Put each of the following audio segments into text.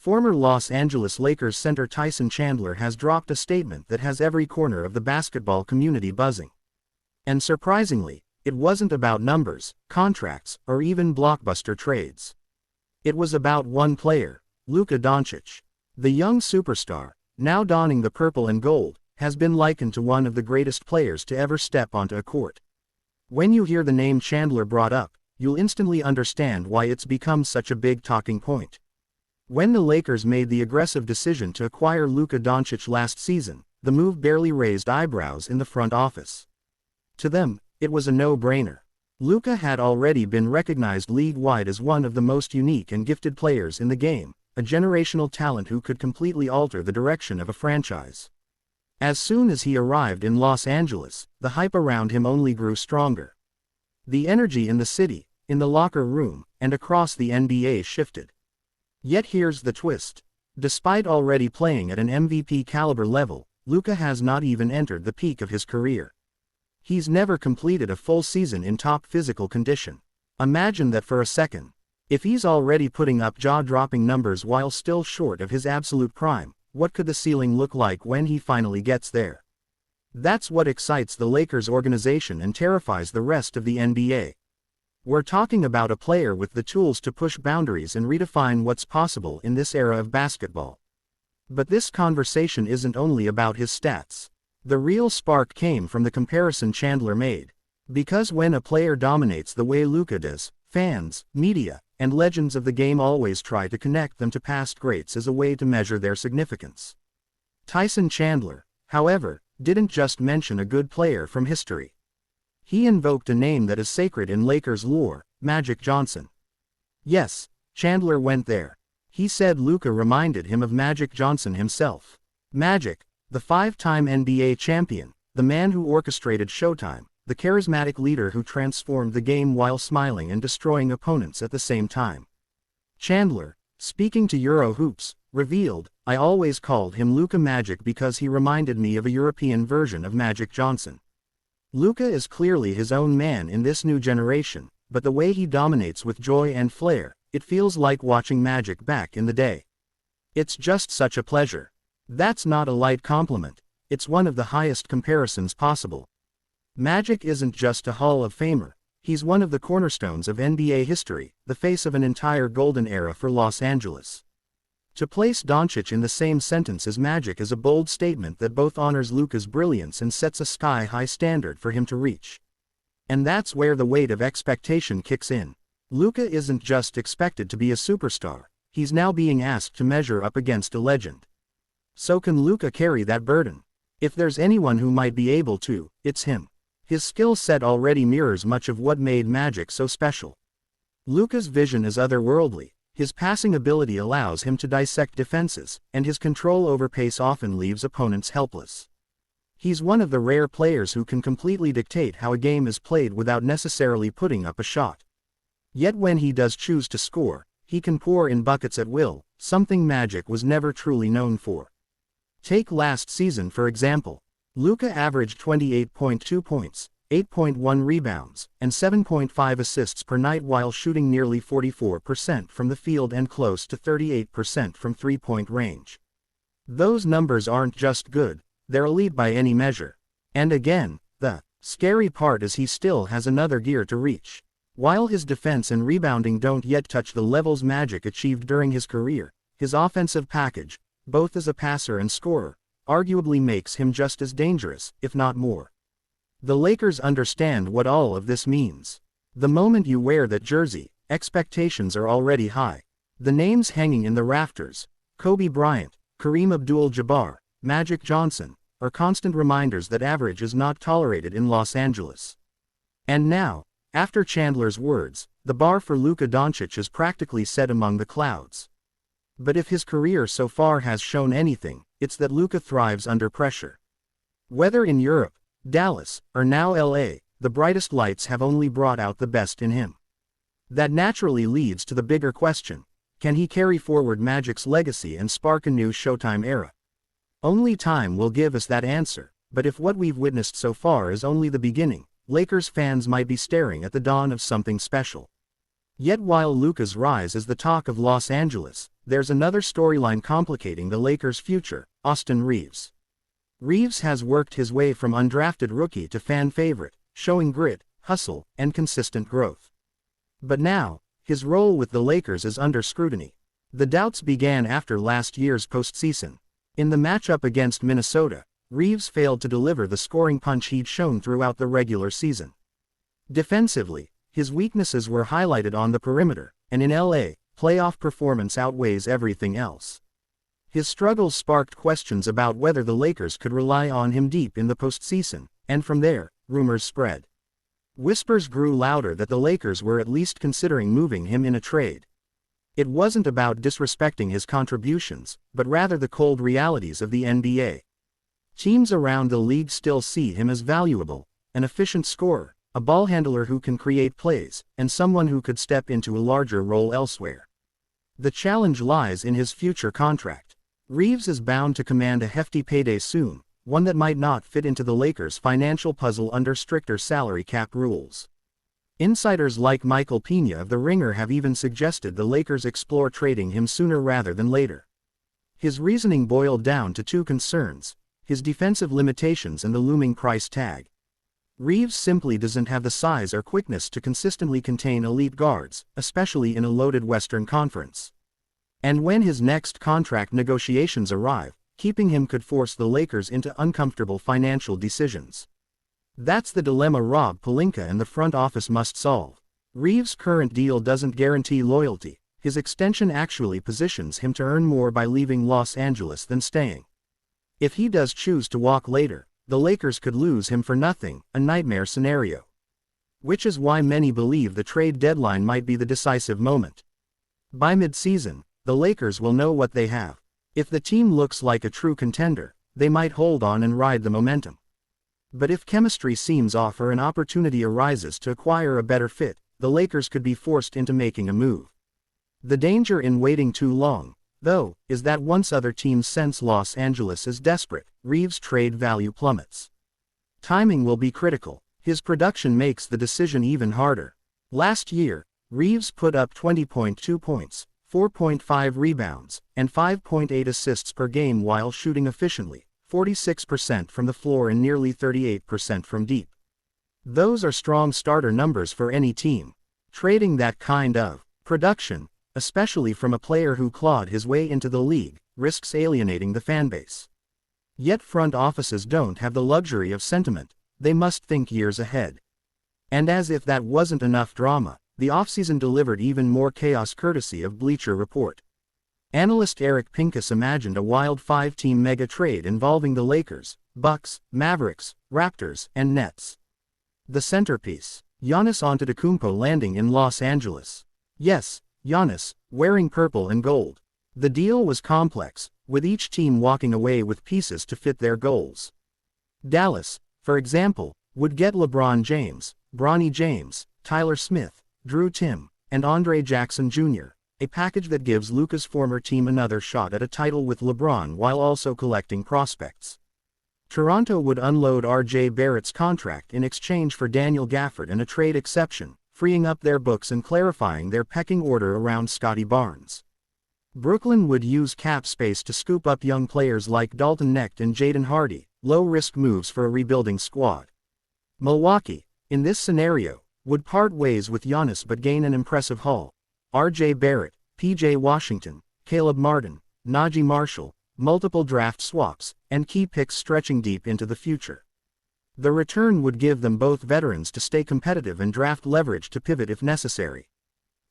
Former Los Angeles Lakers center Tyson Chandler has dropped a statement that has every corner of the basketball community buzzing. And surprisingly, it wasn't about numbers, contracts, or even blockbuster trades. It was about one player, Luka Dončić. The young superstar, now donning the purple and gold, has been likened to one of the greatest players to ever step onto a court. When you hear the name Chandler brought up, you'll instantly understand why it's become such a big talking point. When the Lakers made the aggressive decision to acquire Luka Dončić last season, the move barely raised eyebrows in the front office. To them, it was a no-brainer. Luka had already been recognized league-wide as one of the most unique and gifted players in the game, a generational talent who could completely alter the direction of a franchise. As soon as he arrived in Los Angeles, the hype around him only grew stronger. The energy in the city, in the locker room, and across the NBA shifted. Yet here's the twist. Despite already playing at an MVP caliber level, Luka has not even entered the peak of his career. He's never completed a full season in top physical condition. Imagine that for a second. If he's already putting up jaw-dropping numbers while still short of his absolute prime, what could the ceiling look like when he finally gets there? That's what excites the Lakers organization and terrifies the rest of the NBA. We're talking about a player with the tools to push boundaries and redefine what's possible in this era of basketball. But this conversation isn't only about his stats. The real spark came from the comparison Chandler made. Because when a player dominates the way Luka does, fans, media, and legends of the game always try to connect them to past greats as a way to measure their significance. Tyson Chandler, however, didn't just mention a good player from history. He invoked a name that is sacred in Lakers lore, Magic Johnson. Yes, Chandler went there. He said Luka reminded him of Magic Johnson himself. Magic, the five-time NBA champion, the man who orchestrated Showtime, the charismatic leader who transformed the game while smiling and destroying opponents at the same time. Chandler, speaking to Eurohoops, revealed, "I always called him Luka Magic because he reminded me of a European version of Magic Johnson." Luka is clearly his own man in this new generation, but the way he dominates with joy and flair, it feels like watching Magic back in the day. It's just such a pleasure. That's not a light compliment, it's one of the highest comparisons possible. Magic isn't just a Hall of Famer, he's one of the cornerstones of NBA history, the face of an entire golden era for Los Angeles. To place Dončić in the same sentence as Magic is a bold statement that both honors Luka's brilliance and sets a sky-high standard for him to reach. And that's where the weight of expectation kicks in. Luka isn't just expected to be a superstar, he's now being asked to measure up against a legend. So can Luka carry that burden? If there's anyone who might be able to, it's him. His skill set already mirrors much of what made Magic so special. Luka's vision is otherworldly, his passing ability allows him to dissect defenses, and his control over pace often leaves opponents helpless. He's one of the rare players who can completely dictate how a game is played without necessarily putting up a shot. Yet when he does choose to score, he can pour in buckets at will, something Magic was never truly known for. Take last season for example. Luka averaged 28.2 points, 8.1 rebounds, and 7.5 assists per night while shooting nearly 44% from the field and close to 38% from three-point range. Those numbers aren't just good, they're elite by any measure. And again, the scary part is he still has another gear to reach. While his defense and rebounding don't yet touch the levels Magic achieved during his career, his offensive package, both as a passer and scorer, arguably makes him just as dangerous, if not more. The Lakers understand what all of this means. The moment you wear that jersey, expectations are already high. The names hanging in the rafters, Kobe Bryant, Kareem Abdul-Jabbar, Magic Johnson, are constant reminders that average is not tolerated in Los Angeles. And now, after Chandler's words, the bar for Luka Dončić is practically set among the clouds. But if his career so far has shown anything, it's that Luka thrives under pressure. Whether in Europe, Dallas, or now LA, the brightest lights have only brought out the best in him. That naturally leads to the bigger question: can he carry forward Magic's legacy and spark a new Showtime era? Only time will give us that answer, but if what we've witnessed so far is only the beginning, Lakers fans might be staring at the dawn of something special. Yet while Luka's rise is the talk of Los Angeles, there's another storyline complicating the Lakers' future: Austin Reaves. Reaves has worked his way from undrafted rookie to fan favorite, showing grit, hustle, and consistent growth. But now, his role with the Lakers is under scrutiny. The doubts began after last year's postseason. In the matchup against Minnesota, Reaves failed to deliver the scoring punch he'd shown throughout the regular season. Defensively, his weaknesses were highlighted on the perimeter, and in LA, playoff performance outweighs everything else. His struggles sparked questions about whether the Lakers could rely on him deep in the postseason, and from there, rumors spread. Whispers grew louder that the Lakers were at least considering moving him in a trade. It wasn't about disrespecting his contributions, but rather the cold realities of the NBA. Teams around the league still see him as valuable, an efficient scorer, a ball handler who can create plays, and someone who could step into a larger role elsewhere. The challenge lies in his future contract. Reaves is bound to command a hefty payday soon, one that might not fit into the Lakers' financial puzzle under stricter salary cap rules. Insiders like Michael Pena of The Ringer have even suggested the Lakers explore trading him sooner rather than later. His reasoning boiled down to two concerns: his defensive limitations and the looming price tag. Reaves simply doesn't have the size or quickness to consistently contain elite guards, especially in a loaded Western Conference. And when his next contract negotiations arrive, keeping him could force the Lakers into uncomfortable financial decisions. That's the dilemma Rob Pelinka and the front office must solve. Reaves' current deal doesn't guarantee loyalty. His extension actually positions him to earn more by leaving Los Angeles than staying. If he does choose to walk later, the Lakers could lose him for nothing, a nightmare scenario. Which is why many believe the trade deadline might be the decisive moment. By mid-season, the Lakers will know what they have. If the team looks like a true contender, they might hold on and ride the momentum. But if chemistry seems off or an opportunity arises to acquire a better fit, the Lakers could be forced into making a move. The danger in waiting too long, though, is that once other teams sense Los Angeles is desperate, Reaves' trade value plummets. Timing will be critical. His production makes the decision even harder. Last year, Reaves put up 20.2 points, 4.5 rebounds, and 5.8 assists per game while shooting efficiently, 46% from the floor and nearly 38% from deep. Those are strong starter numbers for any team. Trading that kind of production, especially from a player who clawed his way into the league, risks alienating the fanbase. Yet front offices don't have the luxury of sentiment, they must think years ahead. And as if that wasn't enough drama, the offseason delivered even more chaos courtesy of Bleacher Report. Analyst Eric Pincus imagined a wild five-team mega trade involving the Lakers, Bucks, Mavericks, Raptors, and Nets. The centerpiece: Giannis Antetokounmpo landing in Los Angeles. Yes, Giannis, wearing purple and gold. The deal was complex, with each team walking away with pieces to fit their goals. Dallas, for example, would get LeBron James, Bronny James, Tyler Smith, Drew Timm, and Andre Jackson Jr., a package that gives Luka's former team another shot at a title with LeBron while also collecting prospects. Toronto would unload R.J. Barrett's contract in exchange for Daniel Gafford and a trade exception, freeing up their books and clarifying their pecking order around Scotty Barnes. Brooklyn would use cap space to scoop up young players like Dalton Knecht and Jaden Hardy, low-risk moves for a rebuilding squad. Milwaukee, in this scenario, would part ways with Giannis but gain an impressive haul: R.J. Barrett, P.J. Washington, Caleb Martin, Najee Marshall, multiple draft swaps, and key picks stretching deep into the future. The return would give them both veterans to stay competitive and draft leverage to pivot if necessary.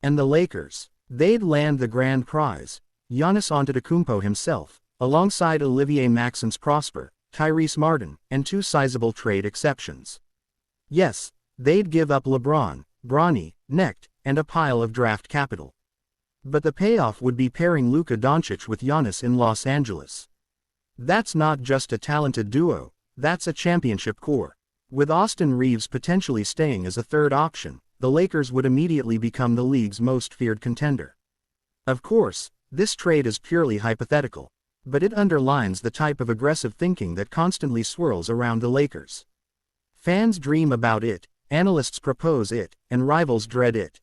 And the Lakers, they'd land the grand prize: Giannis Antetokounmpo himself, alongside Olivier Maxence Prosper, Tyrese Martin, and two sizable trade exceptions. Yes, they'd give up LeBron, Bronny, Knecht, and a pile of draft capital. But the payoff would be pairing Luka Dončić with Giannis in Los Angeles. That's not just a talented duo, that's a championship core. With Austin Reaves potentially staying as a third option, the Lakers would immediately become the league's most feared contender. Of course, this trade is purely hypothetical, but it underlines the type of aggressive thinking that constantly swirls around the Lakers. Fans dream about it, analysts propose it, and rivals dread it.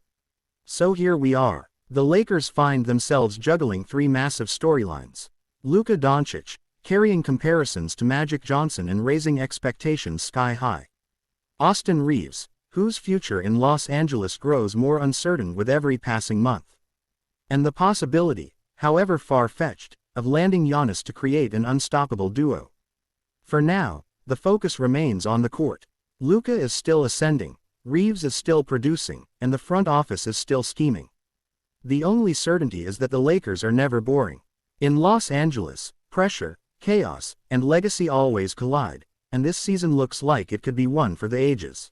So here we are, The Lakers find themselves juggling three massive storylines. Luka Dončić, carrying comparisons to Magic Johnson and raising expectations sky high. Austin Reaves, whose future in Los Angeles grows more uncertain with every passing month. And the possibility, however far-fetched, of landing Giannis to create an unstoppable duo. For now, the focus remains on the court. Luka is still ascending, Reaves is still producing, and the front office is still scheming. The only certainty is that the Lakers are never boring. In Los Angeles, pressure, chaos, and legacy always collide, and this season looks like it could be one for the ages.